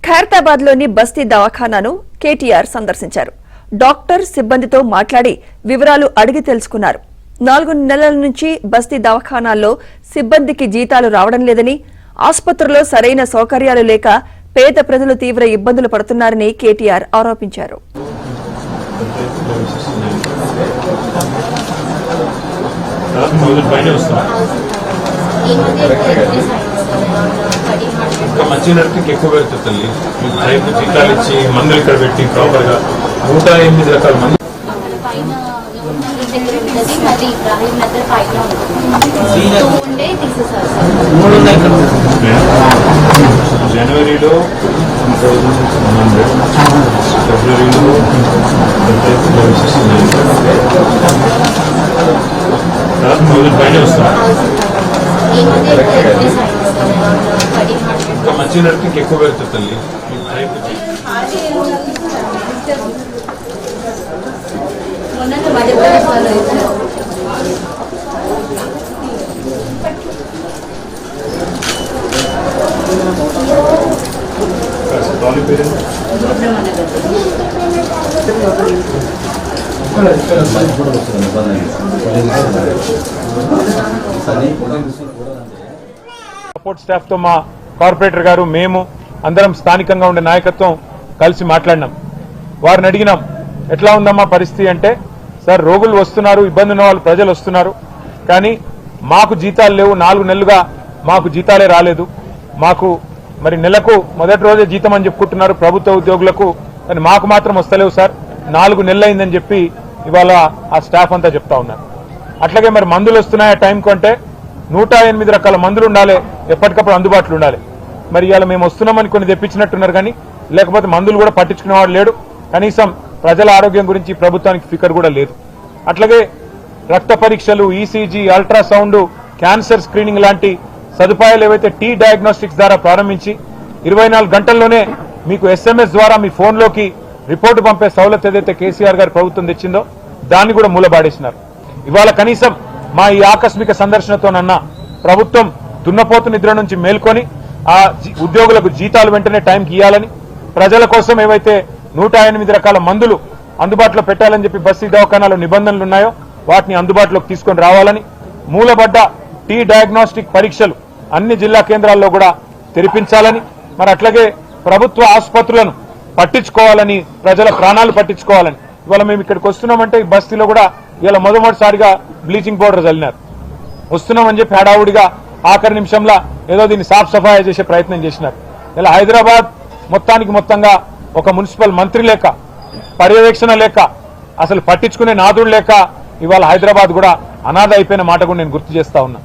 ఖైరతాబాద్లోని బస్తీ దవాఖానాను కేటీఆర్ సందర్శించారు. డాక్టర్ సిబ్బందితో మాట్లాడి వివరాలు అడిగి తెలుసుకున్నారు. 4 నెలల నుంచి బస్తీ దవాఖానాల్లో సిబ్బందికి జీతాలు రావడం లేదని, ఆసుపత్రిలో సరైన సౌకర్యాలు లేక పేద ప్రజలు తీవ్ర ఇబ్బందులు పడుతున్నారని కేటీఆర్ ఆరోపించారు. మంచి నడిపికి ఎక్కువ పెడుతుంది తల్లి. టైంకి టీకాలు ఇచ్చి మందులు ఇక్కడ పెట్టి ప్రాపర్ గా 108 రకాల మంది జనవరిలో 1000, ఫిబ్రవరిలో 1000 పైన వస్తున్నాయి. ఇంకా మంచి నడిపికి ఎక్కువ పెడుతుంది తల్లి. సపోర్ట్ స్టాఫ్ తో మా కార్పొరేటర్ గారు మేము అందరం స్థానికంగా ఉండే నాయకత్వం కలిసి మాట్లాడినాం. వారిని అడిగినాం, ఎట్లా ఉందమ్మా పరిస్థితి అంటే, సార్ రోగులు వస్తున్నారు, ఇబ్బంది ఉన్న వాళ్ళు ప్రజలు వస్తున్నారు, కానీ మాకు జీతాలు లేవు. 4 నెలలుగా మాకు జీతాలే రాలేదు. మాకు మరి నెలకు మొదటి రోజే జీతం అని చెప్పుకుంటున్నారు ప్రభుత్వ ఉద్యోగులకు, కానీ మాకు మాత్రం వస్తలేవు సార్, 4 నెలలు అయిందని చెప్పి ఇవాళ ఆ స్టాఫ్ అంతా చెప్తా ఉన్నారు. అట్లాగే మరి మందులు వస్తున్నాయి ఆ టైంకు అంటే 108 రకాల మందులు ఉండాలి, ఎప్పటికప్పుడు అందుబాటులో ఉండాలి. మరి ఇవాళ మేము వస్తున్నామని కొన్ని తెప్పించినట్టున్నారు, కానీ లేకపోతే మందులు కూడా పట్టించుకునేవాడు లేడు. కనీసం ప్రజల ఆరోగ్యం గురించి ప్రభుత్వానికి ఫికర్ కూడా లేదు. అట్లాగే రక్త పరీక్షలు, ఈసీజీ, అల్ట్రాసౌండ్, క్యాన్సర్ స్క్రీనింగ్ లాంటి సదుపాయాలు ఏవైతే టీ డయాగ్నోస్టిక్స్ ద్వారా ప్రారంభించి 24 గంటల్లోనే మీకు SMS ద్వారా మీ ఫోన్లోకి రిపోర్టు పంపే సౌలత్ ఏదైతే కేసీఆర్ గారి ప్రభుత్వం తెచ్చిందో దాన్ని కూడా మూలబాడేసినారు. ఇవాళ కనీసం మా ఈ ఆకస్మిక సందర్శనతోనన్నా ప్రభుత్వం దున్నపోతు నిద్ర నుంచి మేల్కొని ఆ ఉద్యోగులకు జీతాలు వెంటనే టైంకి ఇవ్వాలని, ప్రజల కోసం ఏవైతే 108 రకాల మందులు అందుబాటులో పెట్టాలని చెప్పి బస్తీ దవాఖానాలో నిబంధనలు ఉన్నాయో వాటిని అందుబాటులోకి తీసుకొని రావాలని, మూలబడ్డ టీ డయాగ్నోస్టిక్ పరీక్షలు అన్ని జిల్లా కేంద్రాల్లో కూడా తెరిపించాలని, మరి అట్లాగే ప్రభుత్వ ఆసుపత్రులను పట్టించుకోవాలని, ప్రజల ప్రాణాలు పట్టించుకోవాలని. ఇవాళ మేము ఇక్కడికి వస్తున్నామంటే ఈ బస్తీలో కూడా ఇవాళ మొదటిసారిగా బ్లీచింగ్ పౌడర్ చల్లినారు. వస్తున్నామని చెప్పి హడావుడిగా ఆఖరి నిమిషంలో ఏదో దీన్ని సాఫ్ సఫాయి చేసే ప్రయత్నం చేసినారు. ఇలా హైదరాబాద్ మొత్తంగా ఒక మున్సిపల్ మంత్రి లేక, పర్యవేక్షణ లేక, అసలు పట్టించుకునే నాదుడు లేక ఇవాళ హైదరాబాద్ కూడా అనాథ అయిపోయిన మాట కూడా నేను గుర్తు చేస్తా ఉన్నా.